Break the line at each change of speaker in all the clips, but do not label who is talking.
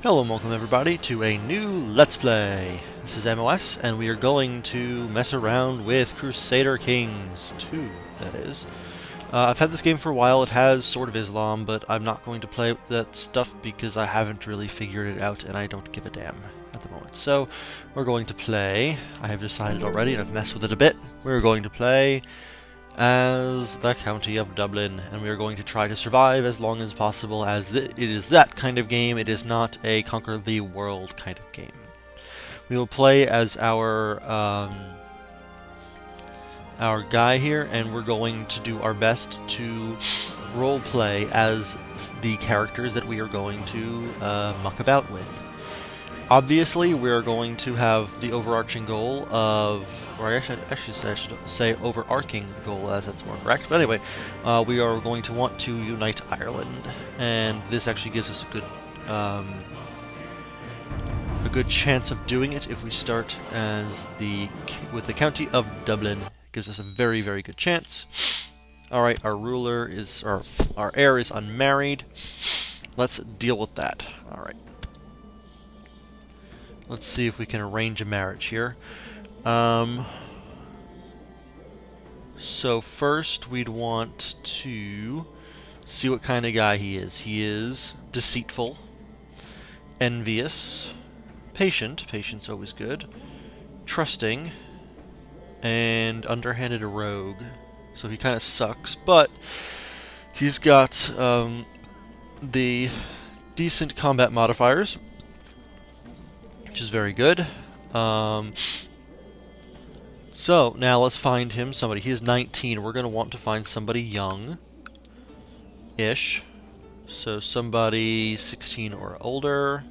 Hello and welcome everybody to a new Let's Play. This is MoS, and we are going to mess around with Crusader Kings 2, that is. I've had this game for a while. It has sort of Islam, but I'm not going to play with that stuff because I haven't really figured it out and I don't give a damn at the moment. So, we're going to play, I have decided already and I've messed with it a bit, we're going to play as the County of Dublin, and we are going to try to survive as long as possible, as it is that kind of game. It is not a conquer the world kind of game. We will play as our guy here, and we're going to do our best to role play as the characters that we are going to muck about with. Obviously, we're going to have the overarching goal of, or I should say overarching goal, as that's more correct. But anyway, we are going to want to unite Ireland, and this actually gives us a good chance of doing it if we start as with the County of Dublin. It gives us a very, very good chance. All right, our ruler is, or our heir is unmarried. Let's deal with that. All right. Let's see if we can arrange a marriage here. So first we'd want to see what kind of guy he is. He is deceitful, envious, patient, patience always good, trusting, and underhanded a rogue. So he kind of sucks, but he's got the decent combat modifiers, which is very good. So now let's find him somebody. He is 19. We're going to want to find somebody young-ish. So somebody 16 or older.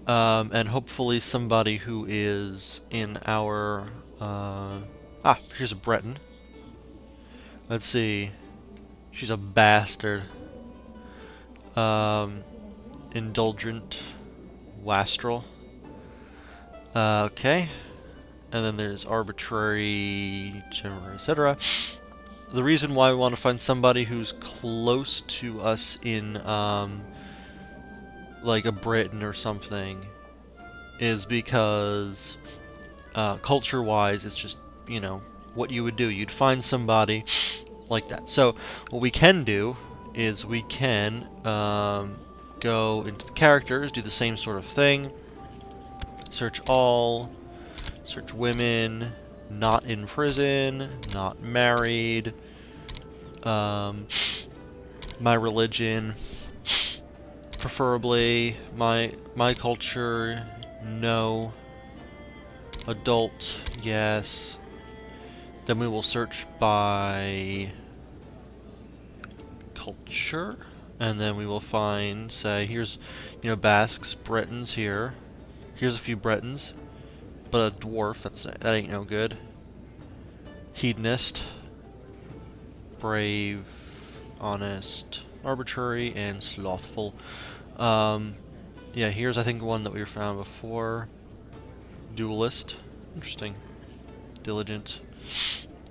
And hopefully somebody who is in our... here's a Breton. Let's see. She's a bastard. Indulgent. Wastrel. Okay. And then there's arbitrary, etc. The reason why we want to find somebody who's close to us in, like a Britain or something, is because, culture-wise, it's just, you know, what you would do. You'd find somebody like that. So, what we can do is we can, go into the characters, do the same sort of thing, search all, search women, not in prison, not married, my religion, preferably, my culture, no, adult, yes, then we will search by culture. And then we will find, say, here's, you know, Basques, Bretons here. Here's a few Bretons, but a dwarf, that ain't no good. Hedonist, brave, honest, arbitrary, and slothful. Yeah, here's, I think, one that we found before. Duelist, interesting. Diligent.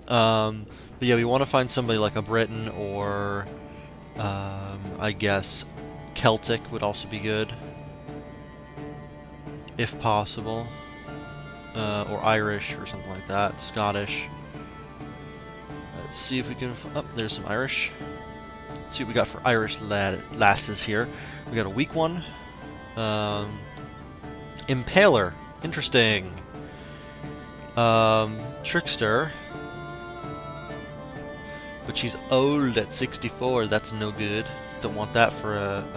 But yeah, we want to find somebody like a Breton or... I guess Celtic would also be good, if possible, or Irish or something like that, Scottish. Let's see if we can... Oh, there's some Irish. Let's see what we got for Irish lasses here. We got a weak one. Impaler. Interesting. Trickster. But she's old at 64, that's no good. Don't want that for a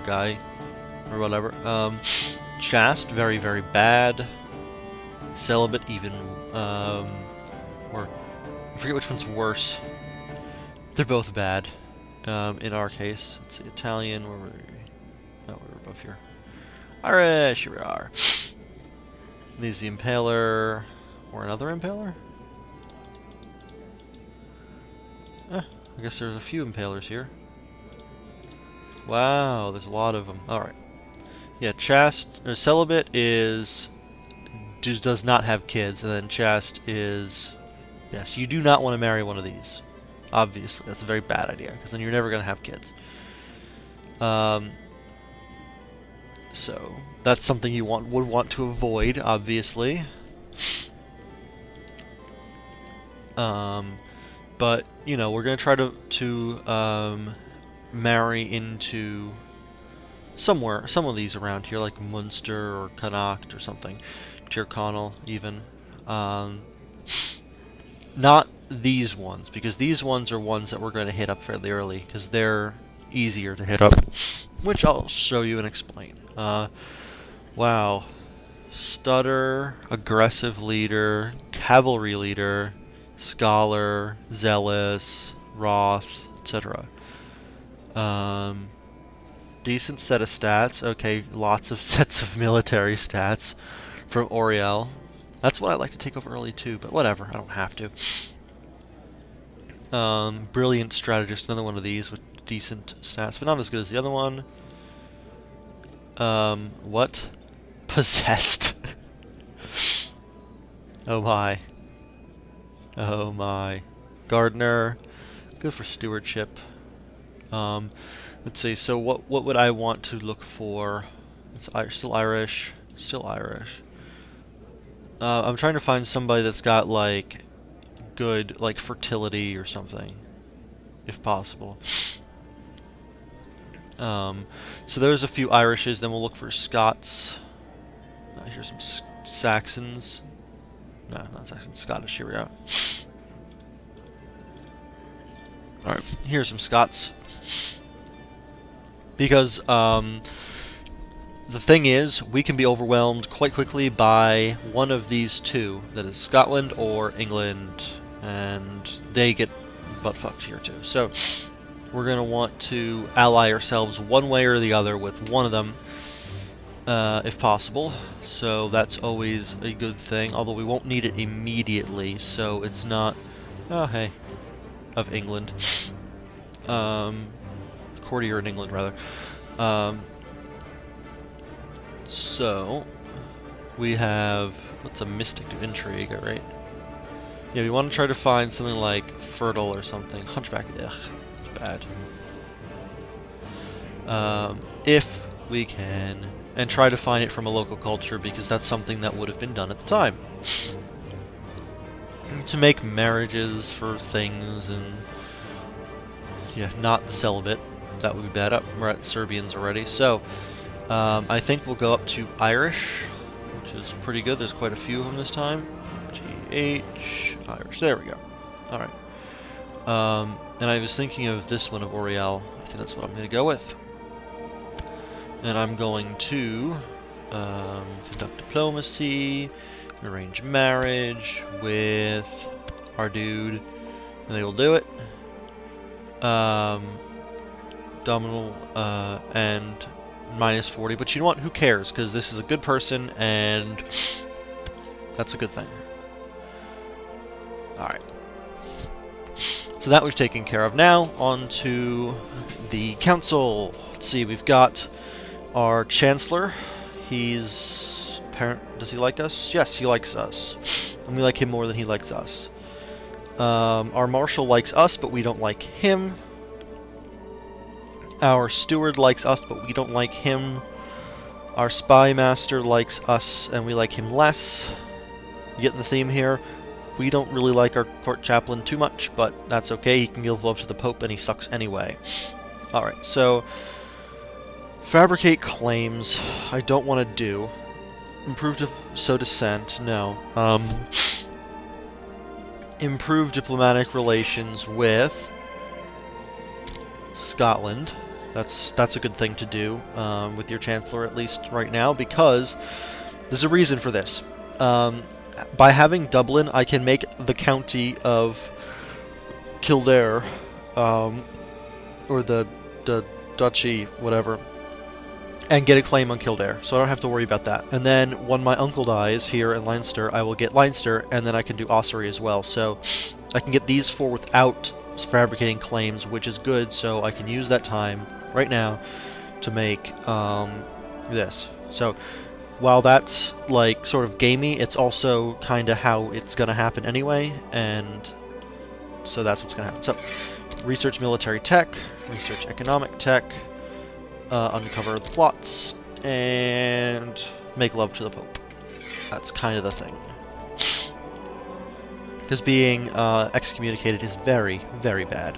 guy, or whatever. Chaste, very, very bad. Celibate, even, or, I forget which one's worse. They're both bad, in our case. Let's see, Italian, where were we? Oh, we were above here. Irish, here we are. There's the Impaler, or another Impaler? I guess there's a few Impalers here. Wow, there's a lot of them. Alright. Yeah, chaste, or celibate is... does not have kids, and then chaste is... Yes, you do not want to marry one of these. Obviously, that's a very bad idea, because then you're never going to have kids. So that's something you would want to avoid, obviously. But you know, we're gonna try to marry into some of these around here, like Munster or Connacht or something, Tyrconnell even. Not these ones, because these ones are ones that we're going to hit up fairly early, because they're easier to hit up, which I'll show you and explain. Wow. Stutter, aggressive leader, cavalry leader, scholar, zealous, Roth, etc. Decent set of stats. Okay, lots of sets of military stats from Oriel. That's what I like to take over early too, but whatever, I don't have to. Brilliant strategist, another one of these with decent stats, but not as good as the other one. What? Possessed. Oh my. Oh my. Gardener. Good for stewardship. Let's see, so what would I want to look for? It's still Irish. Still Irish. I'm trying to find somebody that's got, like, good, like, fertility or something, if possible. So there's a few Irishes, then we'll look for Scots. Here's some Saxons. No, not Saxons, Scottish, here we go. Alright, here's some Scots. Because, the thing is, we can be overwhelmed quite quickly by one of these two, that is Scotland or England, and they get butt-fucked here too. So, we're going to want to ally ourselves one way or the other with one of them, if possible. So that's always a good thing, although we won't need it immediately, so it's not... Oh, hey. Of England. Courtier in England, rather. So, we have... What's a mystic to intrigue, right? Yeah, we want to try to find something like fertile or something. Hunchback, ugh, it's bad. If we can, and try to find it from a local culture, because that's something that would have been done at the time. To make marriages for things, and... Yeah, not celibate. That would be bad. Up, we're at Serbians already, so... I think we'll go up to Irish, which is pretty good. There's quite a few of them this time. GH, Irish. There we go. Alright. And I was thinking of this one of Oriel. I think that's what I'm going to go with. And I'm going to conduct diplomacy, arrange marriage with our dude, and they will do it. Dominal, and... minus 40, but you know what? Who cares? Because this is a good person, and that's a good thing. Alright. So that we've taken care of. Now, on to the council. Let's see, we've got our Chancellor. He's... Does he like us? Yes, he likes us. And we like him more than he likes us. Our Marshal likes us, but we don't like him. Our Steward likes us, but we don't like him. Our Spy Master likes us, and we like him less. You get the theme here? We don't really like our Court Chaplain too much, but that's okay. He can give love to the Pope, and he sucks anyway. Alright, so... Fabricate claims. I don't want to do. Improve dissent. No. Improve diplomatic relations with... Scotland. That's a good thing to do with your Chancellor, at least right now, because there's a reason for this. By having Dublin, I can make the county of Kildare, or the duchy, whatever, and get a claim on Kildare, so I don't have to worry about that. And then when my uncle dies here in Leinster, I will get Leinster, and then I can do Ossory as well. So I can get these four without fabricating claims, which is good, so I can use that time right now to make this. So while that's like sort of gamey, it's also kind of how it's gonna happen anyway, and so that's what's gonna happen. So research military tech, research economic tech, uncover the plots, and make love to the Pope. That's kind of the thing. Because being excommunicated is very, very bad.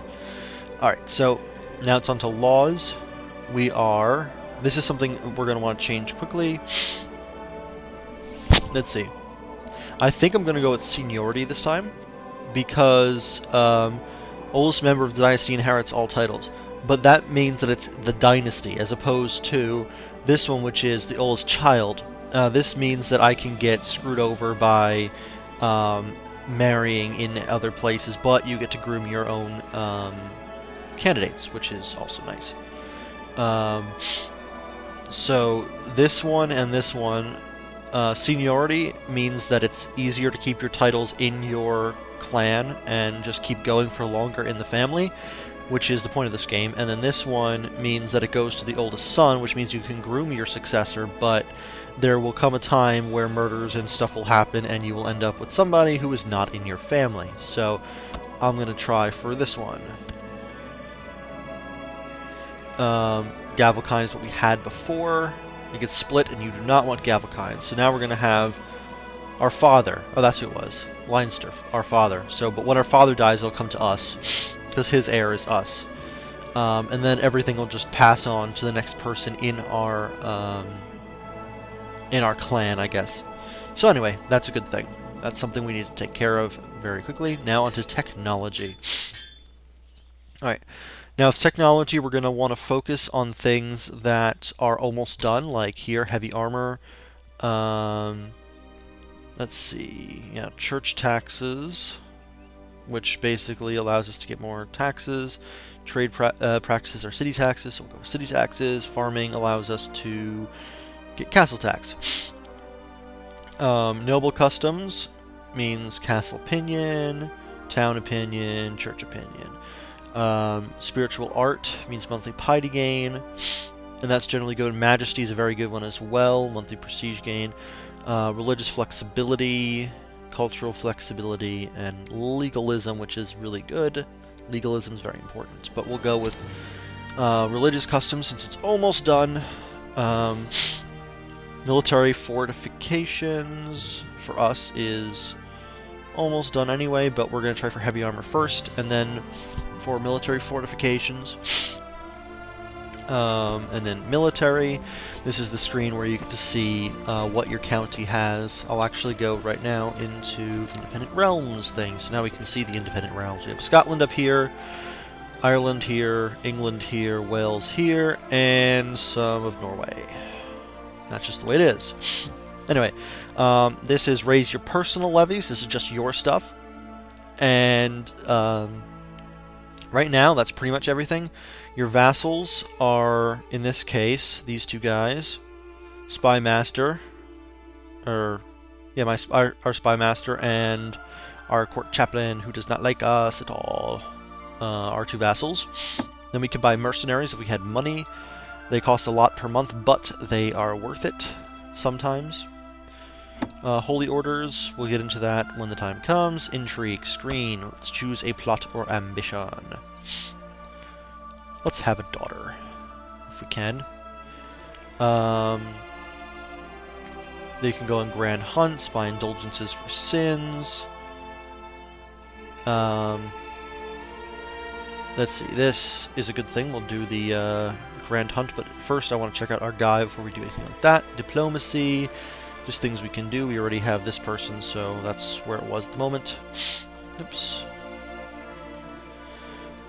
Alright, so now it's on to laws. This is something we're going to want to change quickly. Let's see. I think I'm going to go with seniority this time, because oldest member of the dynasty inherits all titles. But that means that it's the dynasty, as opposed to this one, which is the oldest child. This means that I can get screwed over by marrying in other places, but you get to groom your own candidates, which is also nice. So this one and this one, seniority means that it's easier to keep your titles in your clan and just keep going for longer in the family, which is the point of this game. And then this one means that it goes to the oldest son, which means you can groom your successor, but there will come a time where murders and stuff will happen and you will end up with somebody who is not in your family. So I'm going to try for this one. Gavelkind is what we had before. You get split and you do not want Gavelkind. So now we're going to have our father. Oh, that's who it was. Leinster, our father. So, but when our father dies, it'll come to us, because his heir is us. And then everything will just pass on to the next person in our clan, I guess. So anyway, that's a good thing. That's something we need to take care of very quickly. Now onto technology. Alright. Now with technology, we're going to want to focus on things that are almost done, like here, heavy armor. Let's see. Yeah, church taxes, which basically allows us to get more taxes. Trade practices are city taxes, so we'll go with city taxes. Farming allows us to get castle tax. Noble customs means castle opinion, town opinion, church opinion. Spiritual art means monthly piety gain, and that's generally good. Majesty is a very good one as well, monthly prestige gain. Religious flexibility, cultural flexibility, and legalism, which is really good. Legalism is very important, but we'll go with religious customs since it's almost done. Military fortifications for us is almost done anyway, but we're going to try for heavy armor first, and then for military fortifications. And then military, this is the screen where you get to see what your county has. I'll actually go right now into independent realms thing, so now we can see the independent realms. We have Scotland up here, Ireland here, England here, Wales here, and some of Norway. That's just the way it is. Anyway, this is raise your personal levies. This is just your stuff. And right now, that's pretty much everything. Your vassals are, in this case, these two guys. Spy Master. Our Spy Master and our Court Chaplain, who does not like us at all. Our two vassals. Then we could buy mercenaries if we had money. They cost a lot per month, but they are worth it sometimes. Holy Orders, we'll get into that when the time comes. Intrigue, screen, let's choose a plot or ambition. Let's have a daughter, if we can. They can go on grand hunts, buy indulgences for sins. Let's see, this is a good thing. We'll do the grand hunt, but first I want to check out our guy before we do anything like that. Diplomacy, just things we can do. We already have this person, so that's where it was at the moment. Oops.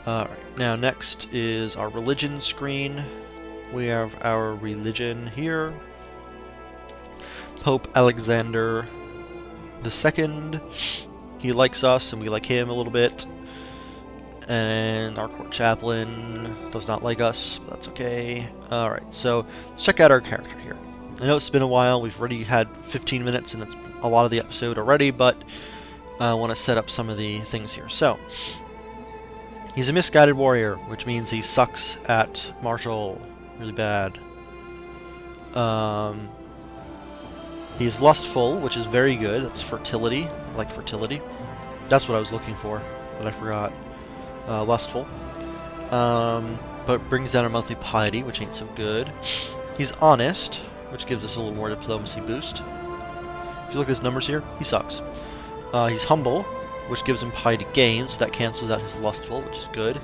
Alright, now next is our religion screen. We have our religion here. Pope Alexander II. He likes us, and we like him a little bit. And our court chaplain does not like us, but that's okay. Alright, so let's check out our character here. I know it's been a while, we've already had 15 minutes, and it's a lot of the episode already, but I want to set up some of the things here. So, he's a misguided warrior, which means he sucks at martial really bad. He's lustful, which is very good. That's fertility. I like fertility. That's what I was looking for, but I forgot. Lustful. But brings down our monthly piety, which ain't so good. He's honest, which gives us a little more diplomacy boost. If you look at his numbers here, he sucks. He's humble, which gives him piety gain, so that cancels out his lustful, which is good.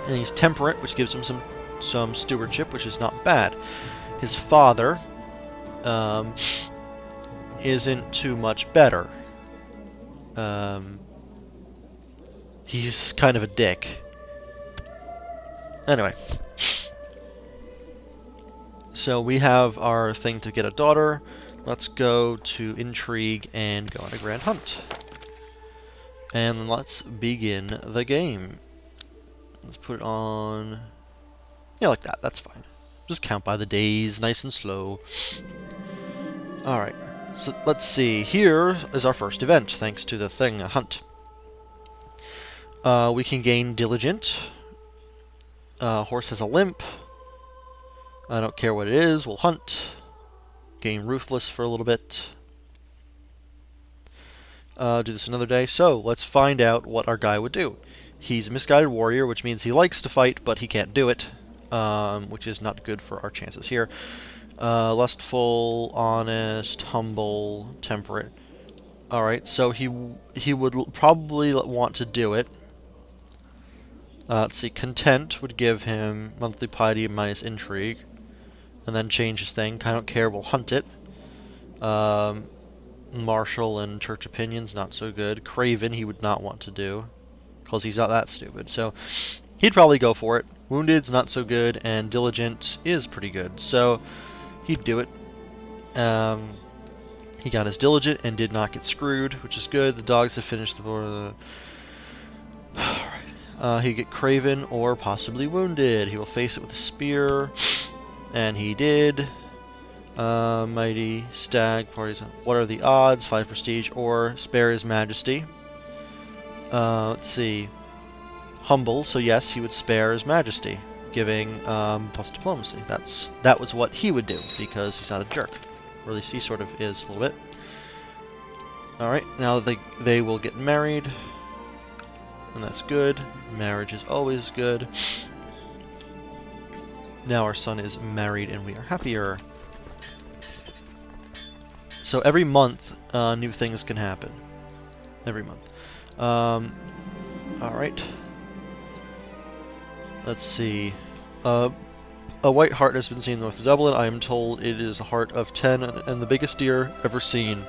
And he's temperate, which gives him some stewardship, which is not bad. His father isn't too much better. He's kind of a dick. Anyway. So we have our thing to get a daughter. Let's go to intrigue and go on a grand hunt. And let's begin the game. Let's put it on... yeah, like that. That's fine. Just count by the days, nice and slow. Alright. So let's see. Here is our first event, thanks to the thing, a hunt. We can gain diligent. Horse has a limp. I don't care what it is. We'll hunt. Gain ruthless for a little bit. Do this another day. So, let's find out what our guy would do. He's a misguided warrior, which means he likes to fight, but he can't do it. Which is not good for our chances here. Lustful, honest, humble, temperate. Alright, so he would probably want to do it. Let's see, content would give him monthly piety minus intrigue. And then change his thing. I don't care, we'll hunt it. Martial and church opinions, not so good. Craven, he would not want to do, because he's not that stupid. So, he'd probably go for it. Wounded's not so good, and diligent is pretty good. So, he'd do it. He got his diligent and did not get screwed, which is good. The dogs have finished the board. Alright. He'd get craven or possibly wounded. He will face it with a spear. And he did. Mighty stag parties. What are the odds? 5 prestige or spare his majesty. Let's see. Humble, so yes, he would spare his majesty, giving plus diplomacy. That was what he would do, because he's not a jerk. Or at least he sort of is a little bit. Alright, now they will get married. And that's good. Marriage is always good. Now our son is married and we are happier. So every month, new things can happen. Every month. Alright. Let's see. A white hart has been seen north of Dublin. I am told it is a heart of 10 and the biggest deer ever seen.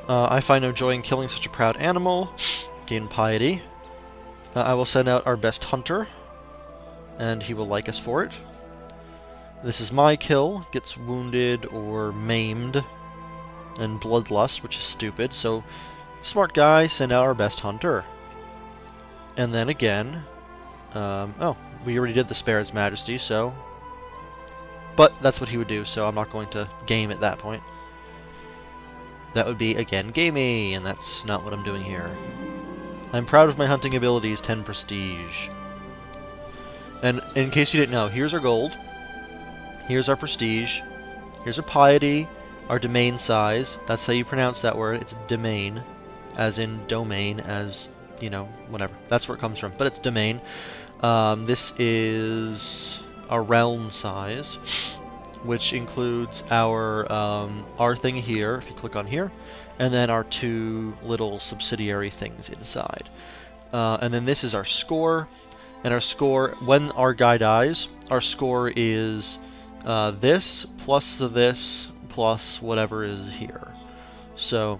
I find no joy in killing such a proud animal. Gain piety. I will send out our best hunter. And he will like us for it. This is my kill. Gets wounded or maimed. And bloodlust, which is stupid. So, smart guy, send out our best hunter. And then again... oh, we already did the spare his majesty, so... but that's what he would do, so I'm not going to game at that point. That would be, again, gamey, and that's not what I'm doing here. I'm proud of my hunting abilities, 10 prestige. And in case you didn't know, here's our gold, here's our prestige, here's our piety, our domain size, that's how you pronounce that word, it's domain, as in domain, as, you know, whatever, that's where it comes from, but it's domain. This is our realm size, which includes our thing here, if you click on here, and then our two little subsidiary things inside. And then this is our score. And our score, when our guy dies, our score is this plus whatever is here. So,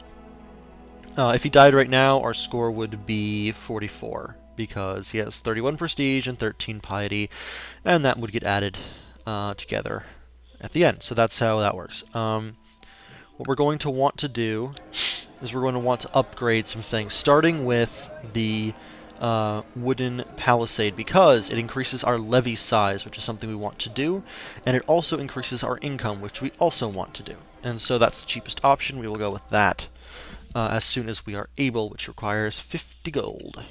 if he died right now, our score would be 44, because he has 31 prestige and 13 piety, and that would get added together at the end. So that's how that works. What we're going to want to do is we're going to want to upgrade some things, starting with the wooden palisade, because it increases our levy size, which is something we want to do, and it also increases our income, which we also want to do. And so that's the cheapest option. We will go with that as soon as we are able, which requires 50 gold.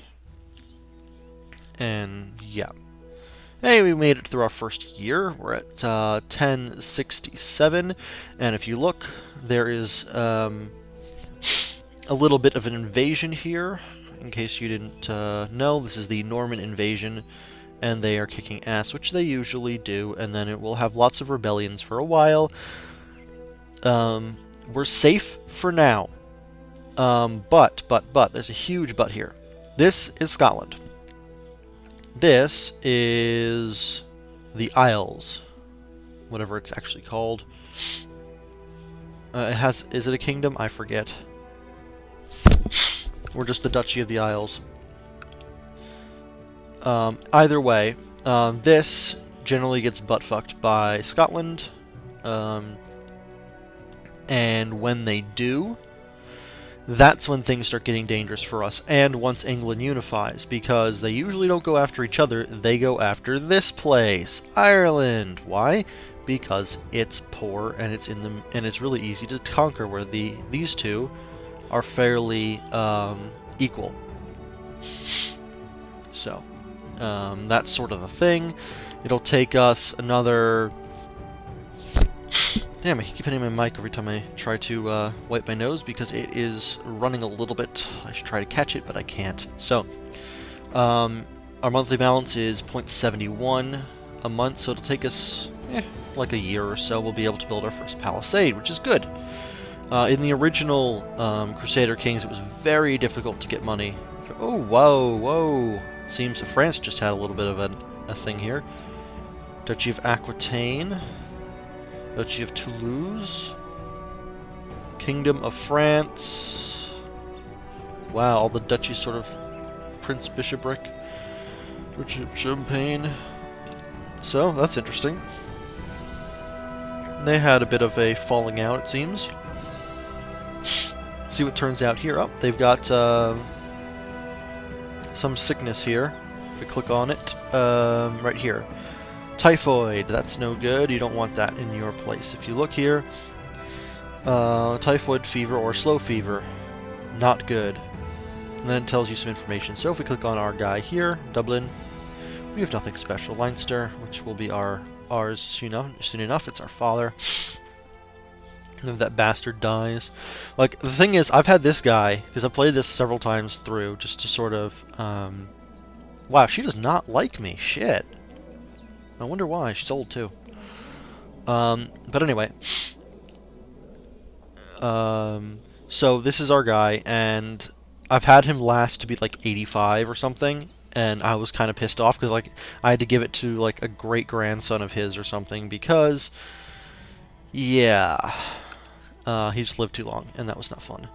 And yeah. Hey, we made it through our first year. We're at 1067, and if you look, there is a little bit of an invasion here. In case you didn't know, this is the Norman invasion, and they are kicking ass, which they usually do, and then it will have lots of rebellions for a while. We're safe for now. But, there's a huge but here. This is Scotland. This is the Isles, whatever it's actually called. Is it a kingdom? I forget. We're just the Duchy of the Isles. Either way, this generally gets butt-fucked by Scotland, and when they do, that's when things start getting dangerous for us, and once England unifies, because they usually don't go after each other, they go after this place, Ireland. Why? Because it's poor, and it's really easy to conquer, where these two are fairly equal. So, that's sort of the thing. It'll take us another... Damn, I keep hitting my mic every time I try to wipe my nose because it is running a little bit. I should try to catch it, but I can't. So, our monthly balance is 0.71 a month, so it'll take us like a year or so. We'll be able to build our first palisade, which is good. In the original Crusader Kings, it was very difficult to get money. Oh, whoa. Seems that France just had a little bit of a thing here. Duchy of Aquitaine. Duchy of Toulouse. Kingdom of France. Wow, all the duchies sort of Prince Bishopric. Duchy of Champagne. So, that's interesting. They had a bit of a falling out, it seems. See what turns out here. Oh, they've got some sickness here. If we click on it, right here. Typhoid, that's no good. You don't want that in your place. If you look here, typhoid fever or slow fever, not good. And then it tells you some information. So if we click on our guy here, Dublin, we have nothing special. Leinster, which will be ours soon enough. It's our father. And if that bastard dies. Like, the thing is, I've had this guy, because I've played this several times through, just to sort of, wow, she does not like me. Shit. I wonder why. She's old, too. But anyway. So, this is our guy, and I've had him last to be, like, 85 or something, and I was kind of pissed off, because, like, I had to give it to, like, a great-grandson of his or something, because, yeah, he just lived too long, and that was not fun.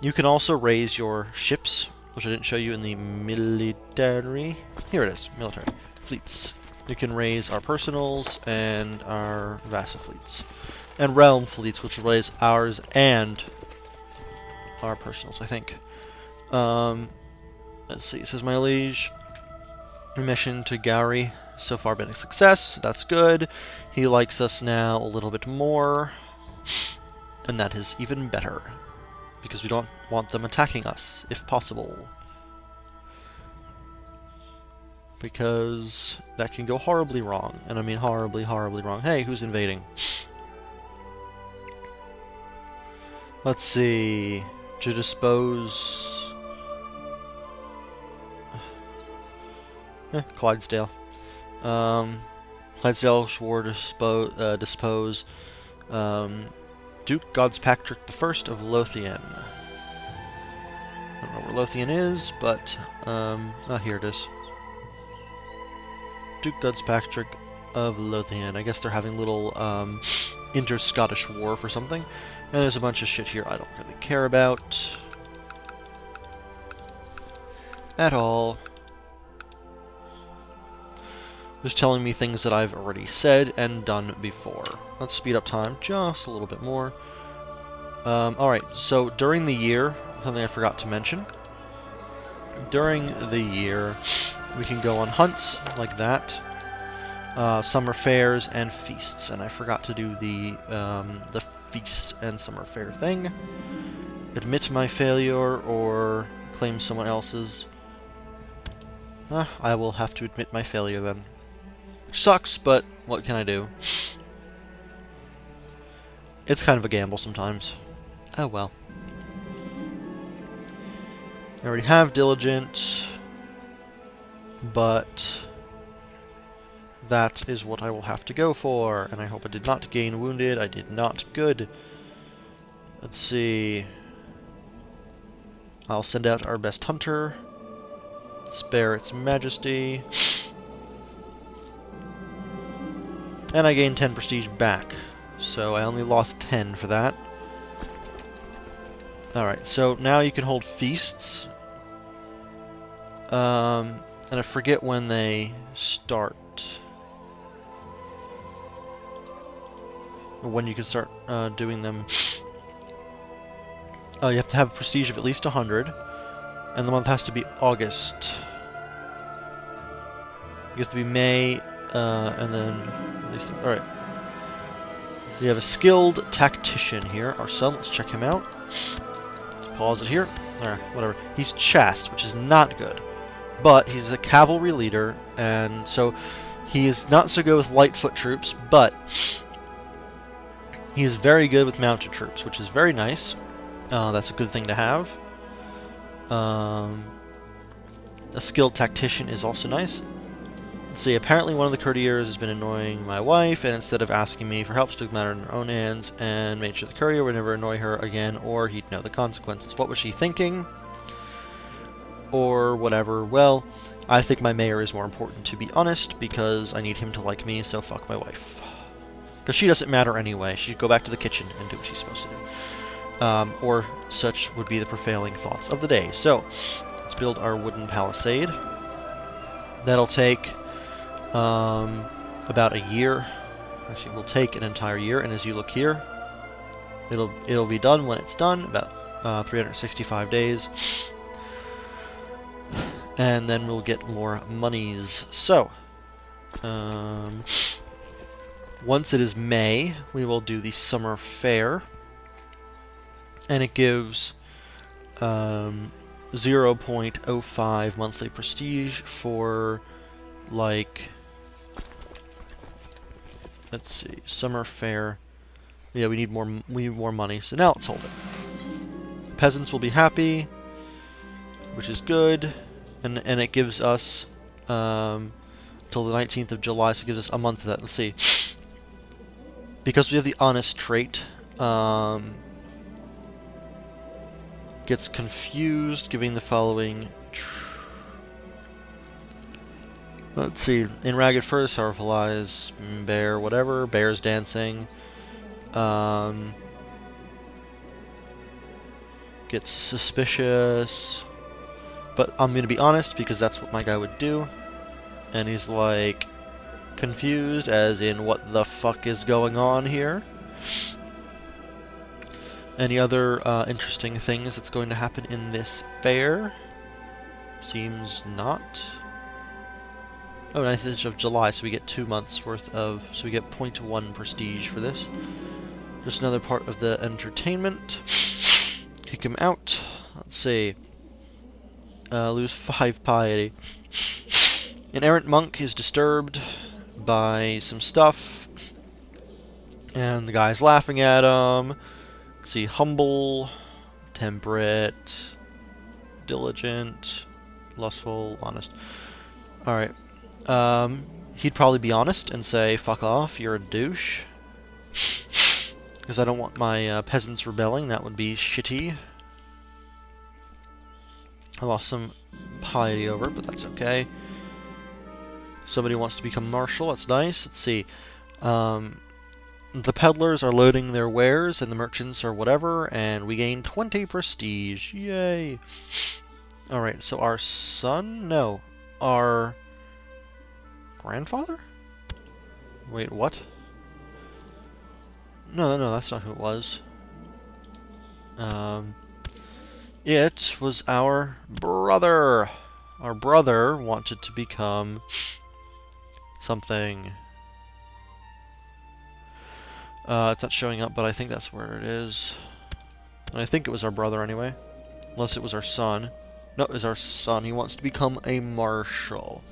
You can also raise your ships, which I didn't show you in the military. Here it is, military. Fleets. You can raise our personals and our vassal fleets. And realm fleets, which will raise ours and our personals, I think. Let's see, it says my liege. Mission to Gowrie. So far been a success, that's good. He likes us now a little bit more. And that is even better. Because we don't want them attacking us, if possible. Because that can go horribly wrong. And I mean horribly, horribly wrong. Hey, who's invading? Let's see. To dispose... Clydesdale. Clydesdale swore to dispose Duke Godspatrick I of Lothian. I don't know where Lothian is, but oh, here it is. Duke Godspatrick of Lothian. I guess they're having a little inter-Scottish war for something. And there's a bunch of shit here I don't really care about at all. Just telling me things that I've already said and done before. Let's speed up time just a little bit more. Alright, so during the year, something I forgot to mention. During the year, we can go on hunts like that, summer fairs, and feasts. And I forgot to do the feast and summer fair thing. Admit my failure or claim someone else's. I will have to admit my failure then. Sucks, but what can I do? It's kind of a gamble sometimes. Oh well. I already have Diligent, but that is what I will have to go for. And I hope I did not gain wounded. I did not. Good. Let's see. I'll send out our best hunter. Spare its majesty. And I gained 10 prestige back. So I only lost 10 for that. Alright, so now you can hold feasts. And I forget when they start. Or when you can start doing them. You have to have a prestige of at least 100. And the month has to be August. It has to be May, and then... Alright. We have a skilled tactician here. Our son, let's check him out. Let's pause it here. Alright, whatever. He's chaste, which is not good. But he's a cavalry leader, and so he is not so good with light foot troops, but he is very good with mounted troops, which is very nice. That's a good thing to have. A skilled tactician is also nice. Let's see, apparently one of the courtiers has been annoying my wife, and instead of asking me for help, she took the matter in her own hands and made sure the courier would never annoy her again, or he'd know the consequences. What was she thinking? Or whatever. Well, I think my mayor is more important, to be honest, because I need him to like me, so fuck my wife. Because she doesn't matter anyway. She'd go back to the kitchen and do what she's supposed to do. Or such would be the prevailing thoughts of the day. So, let's build our wooden palisade. That'll take about a year. Actually, will take an entire year, and as you look here, it'll be done when it's done, about 365 days. And then we'll get more monies. So, once it is May, we will do the summer fair. And it gives 0.05 monthly prestige for, like, let's see, summer fair. Yeah, we need more money. So now let's hold it. Peasants will be happy, which is good. And it gives us till the 19th of July, so it gives us a month of that. Let's see. Because we have the honest trait, gets confused, giving the following. Let's see. In ragged fur, sorrowful eyes, bear, whatever, bears dancing. Gets suspicious. But I'm going to be honest, because that's what my guy would do. And he's like, confused, as in, what the fuck is going on here? Any other interesting things that's going to happen in this fair? Seems not. Oh, 19th of July, so we get 2 months worth of... So we get 0.1 prestige for this. Just another part of the entertainment. Kick him out. Let's see. Lose 5 piety. An errant monk is disturbed by some stuff, and the guy's laughing at him. Let's see, humble, temperate, diligent, lustful, honest. Alright. He'd probably be honest and say, fuck off, you're a douche. Because I don't want my peasants rebelling, that would be shitty. I lost some piety over it, but that's okay. Somebody wants to become marshal, that's nice. Let's see. The peddlers are loading their wares, and the merchants are whatever, and we gain 20 prestige. Yay! Alright, so our son? No. Our grandfather? Wait, what? No, that's not who it was. It was our brother. Our brother wanted to become something. It's not showing up, but I think that's where it is. And I think it was our brother anyway. Unless it was our son. No, it was our son. He wants to become a marshal.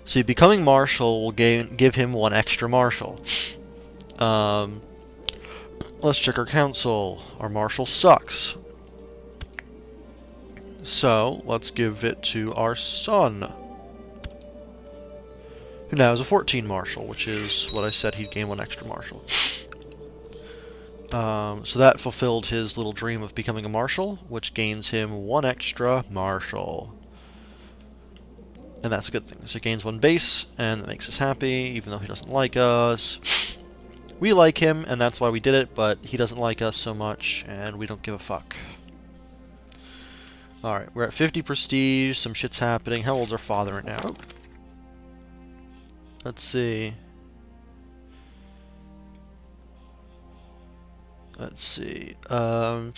See, becoming marshal will give him 1 extra marshal. Let's check our council. Our marshal sucks. So, let's give it to our son, who now has a 14 martial, which is what I said he'd gain 1 extra martial. So that fulfilled his little dream of becoming a marshal, which gains him 1 extra martial. And that's a good thing. So he gains 1 base, and that makes us happy, even though he doesn't like us. We like him, and that's why we did it, but he doesn't like us so much, and we don't give a fuck. Alright, we're at 50 prestige, some shit's happening. How old's our father right now? Let's see. Let's see. So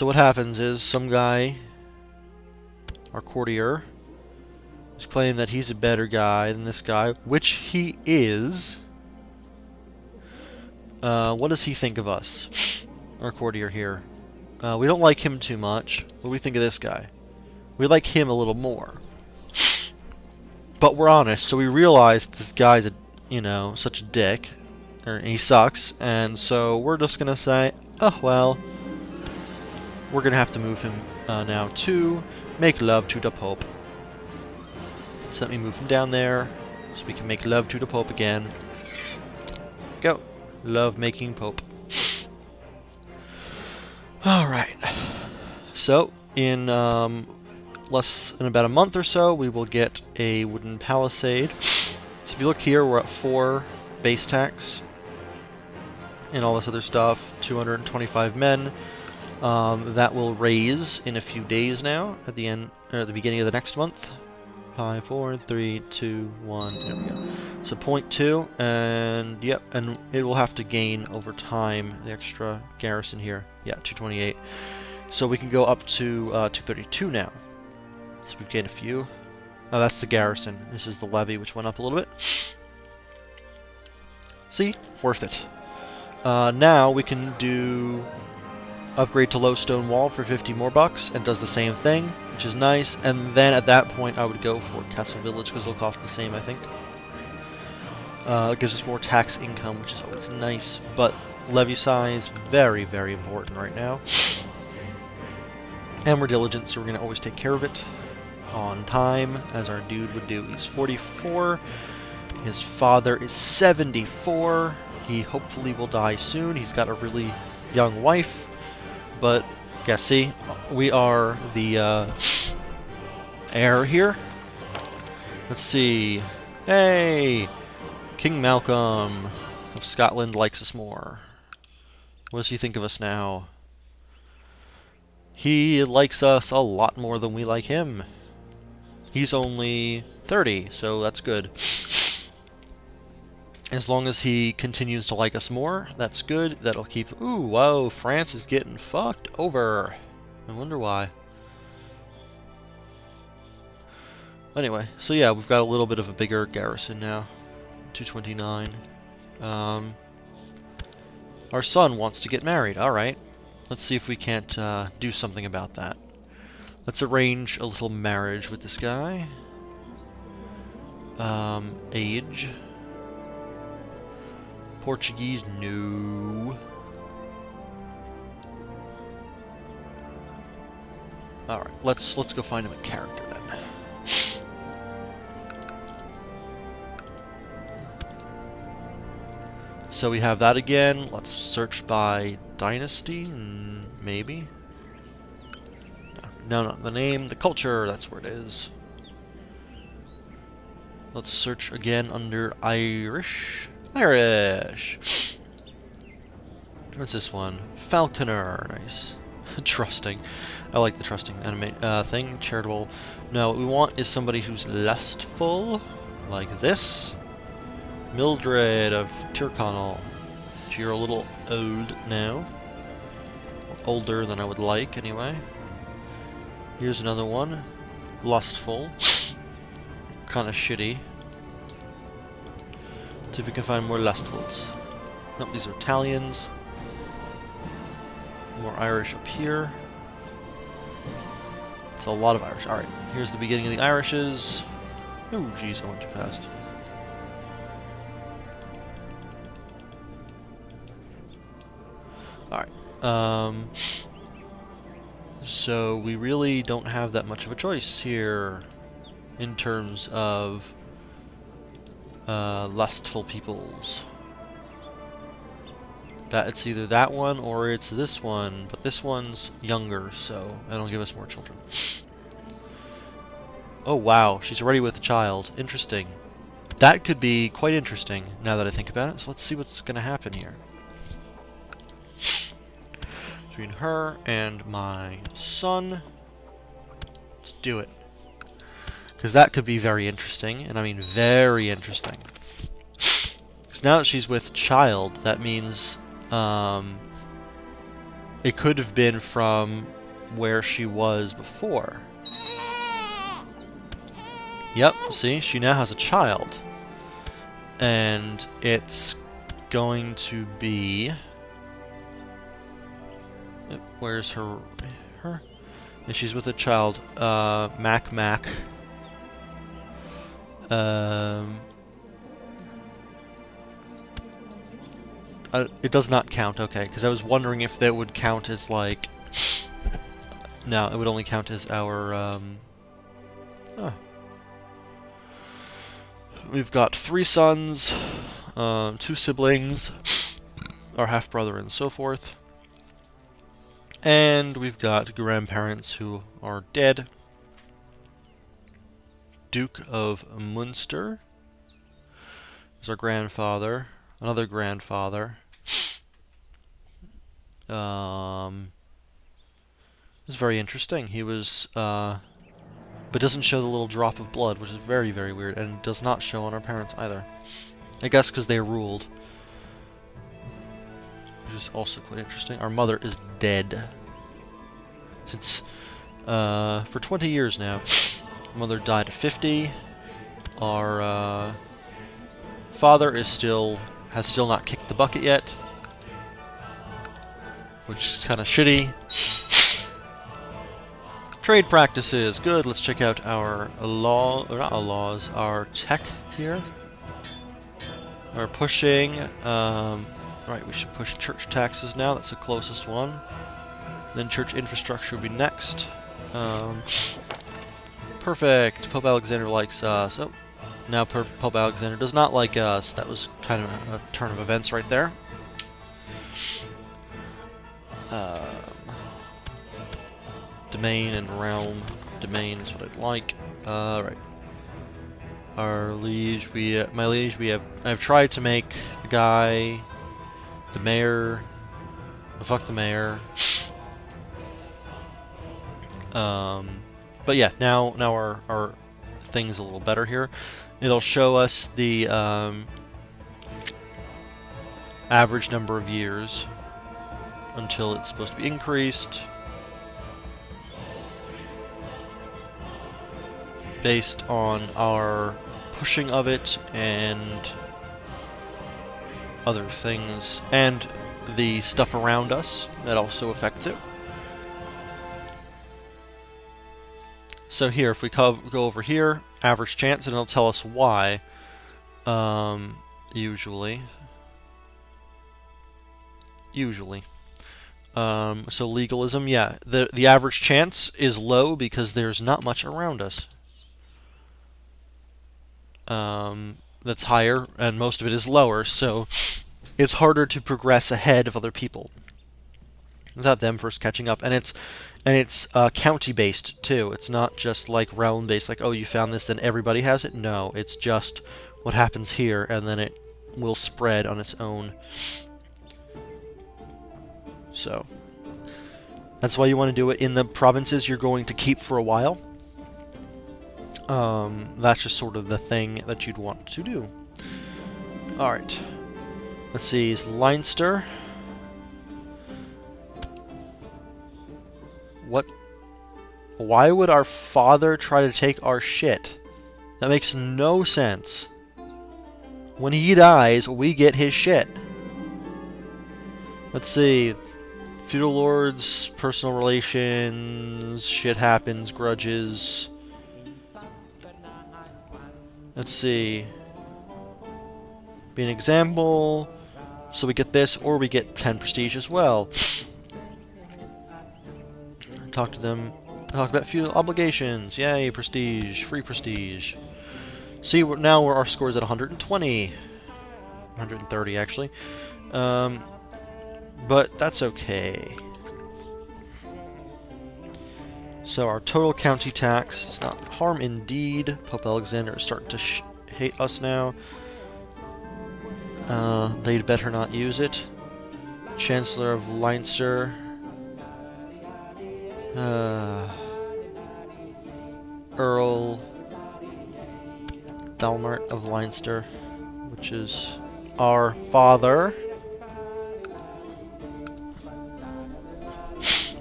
what happens is some guy, our courtier, is claiming that he's a better guy than this guy, which he is. What does he think of us? Our courtier here. We don't like him too much. What do we think of this guy? We like him a little more. But we're honest, so we realize this guy's a, you know, such a dick. Or he sucks, and so we're just gonna say, oh well. We're gonna have to move him now to make love to the Pope. So let me move him down there, so we can make love to the Pope again. Go. Love making Pope. Alright. So, in less than about a month or so, we will get a wooden palisade. So if you look here, we're at 4 base tax. And all this other stuff. 225 men. That will raise in a few days now, at the end, or at the beginning of the next month. 5, 4, 3, 2, 1. There we go. So 0.2, and yep, and it will have to gain over time the extra garrison here. Yeah, 228. So we can go up to 232 now. So we've gained a few. Oh, that's the garrison. This is the levy, which went up a little bit. See? Worth it. Now we can do upgrade to low stone wall for 50 more bucks, and does the same thing, which is nice. And then at that point I would go for Castle Village, because it'll cost the same, I think. It gives us more tax income, which is always nice, but levy size, very, very important right now. And we're diligent, so we're going to always take care of it on time, as our dude would do. He's 44, his father is 74, he hopefully will die soon, he's got a really young wife, but, yeah, see, we are the heir here. Let's see, hey! King Malcolm of Scotland likes us more. What does he think of us now? He likes us a lot more than we like him. He's only 30, so that's good. As long as he continues to like us more, that's good. That'll keep... Ooh, whoa, France is getting fucked over. I wonder why. Anyway, so yeah, we've got a little bit of a bigger garrison now. 229. Our son wants to get married. Alright. Let's see if we can't do something about that. Let's arrange a little marriage with this guy. Age. Portuguese, no. Alright, let's go find him a character then. So we have that again. Let's search by dynasty, maybe. No, not the name, the culture, that's where it is. Let's search again under Irish. Irish! What's this one? Falconer, nice. Trusting. I like the trusting anime thing. Charitable. No, what we want is somebody who's lustful, like this. Mildred of Tyrconnell. You're a little old now. Older than I would like, anyway. Here's another one. Lustful. Kinda shitty. Let's see if we can find more lustfuls. Nope, these are Italians. More Irish up here. It's a lot of Irish. Alright, here's the beginning of the Irishes. Oh, jeez, I went too fast. Alright, so we really don't have that much of a choice here. in terms of lustful peoples. That it's either that one or it's this one, but this one's younger, so it'll give us more children. Oh wow, she's already with a child. Interesting. That could be quite interesting now that I think about it. So let's see what's going to happen here. Between her and my son. Let's do it. Because that could be very interesting, and I mean very interesting. Because now that she's with child, that means it could have been from where she was before. Yep, see, she now has a child. And it's going to be... Where's her? And she's with a child. Mac. It does not count, okay, because I was wondering if that would count as, like... No, it would only count as our, We've got 3 sons, 2 siblings, our half-brother and so forth. And we've got grandparents who are dead. Duke of Munster is our grandfather. Another grandfather. It's very interesting. He was, but doesn't show the little drop of blood, which is very, very weird, and does not show on our parents either. I guess because they ruled. Which is also quite interesting. Our mother is dead. Since, for 20 years now. Mother died at 50. Our, father is has still not kicked the bucket yet. Which is kind of shitty. Trade practices. Good, let's check out our our tech here. We're pushing, right, we should push church taxes now, that's the closest one. Then church infrastructure would be next. Perfect, Pope Alexander likes us. Oh, now Pope Alexander does not like us. That was kind of a turn of events right there. Domain and realm. Domain is what I'd like. Right. Our liege, my liege, I've tried to make the guy, the mayor, fuck the mayor. But yeah, now our thing's a little better here. It'll show us the average number of years until it's supposed to be increased based on our pushing of it and other things, and the stuff around us that also affects it. So here, if we go over here, average chance, and it'll tell us why, usually. So legalism, yeah, the average chance is low because there's not much around us. That's higher, and most of it is lower, so it's harder to progress ahead of other people without them first catching up. And it's county-based too. It's not just like realm-based, like, oh, you found this, then everybody has it. No, it's just what happens here, and then it will spread on its own. So that's why you want to do it in the provinces you're going to keep for a while. That's just sort of the thing that you'd want to do. Alright. Let's see, is Leinster. What? Why would our father try to take our shit? That makes no sense. When he dies, we get his shit. Let's see. Feudal lords, personal relations, shit happens, grudges. Let's see. Be an example. So we get this, or we get 10 prestige as well. Talk to them. Talk about feudal obligations. Yay, prestige. Free prestige. See, now our score is at 120. 130, actually. But that's okay. So our total county tax is not harm indeed. Pope Alexander is starting to hate us now. They'd better not use it. Chancellor of Leinster. Earl Dalmart of Leinster, which is our father.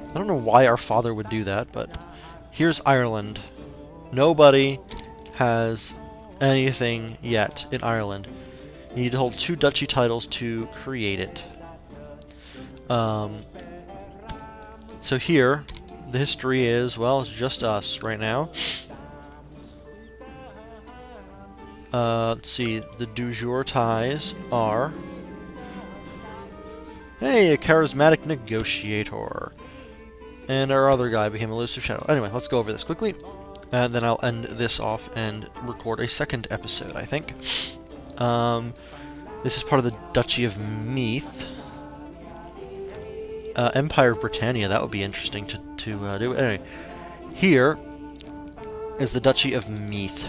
I don't know why our father would do that, but here's Ireland. Nobody has anything yet in Ireland. You need to hold 2 duchy titles to create it. So here, the history is, well, it's just us right now. Let's see, the du jour ties are... Hey, a charismatic negotiator. And our other guy became elusive shadow. Anyway, let's go over this quickly. And then I'll end this off and record a second episode, I think. This is part of the Duchy of Meath. Empire of Britannia, that would be interesting to do. Anyway, here is the Duchy of Meath,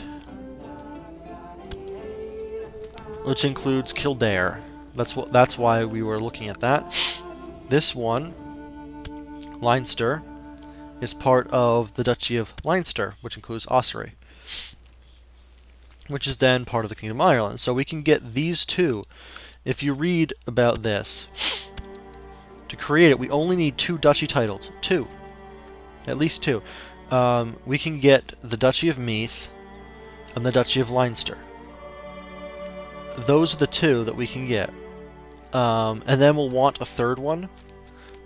which includes Kildare. That's why we were looking at that. This one, Leinster, is part of the Duchy of Leinster, which includes Ossory, which is then part of the Kingdom of Ireland. So we can get these two. If you read about this, to create it, we only need 2 duchy titles. 2. At least 2. We can get the Duchy of Meath and the Duchy of Leinster. Those are the 2 that we can get. And then we'll want a third one.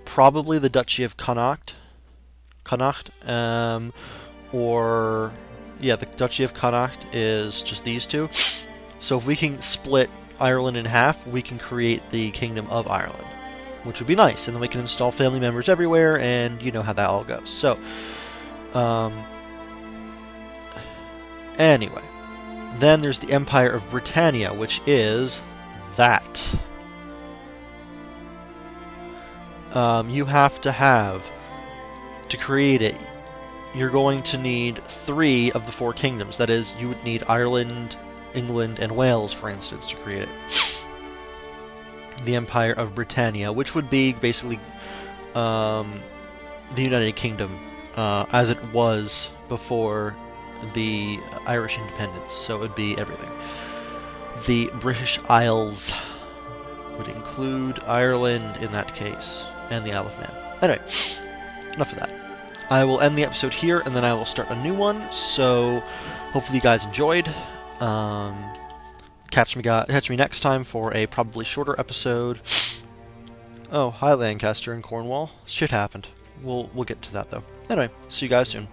Probably the Duchy of Connacht. Or... yeah, the Duchy of Connacht is just these 2. So if we can split Ireland in half, we can create the Kingdom of Ireland, which would be nice, and then we can install family members everywhere, and you know how that all goes. So, anyway, then there's the Empire of Britannia, which is that. You have to create it, you're going to need 3 of the 4 kingdoms. That is, you would need Ireland, England, and Wales, for instance, to create it. The Empire of Britannia, which would be basically the United Kingdom as it was before the Irish independence, so it would be everything. The British Isles would include Ireland in that case, and the Isle of Man. Anyway, enough of that. I will end the episode here, and then I will start a new one, so hopefully you guys enjoyed. Catch me next time for a probably shorter episode. Oh, hi Lancaster and Cornwall. Shit happened. We'll get to that though. Anyway, see you guys soon.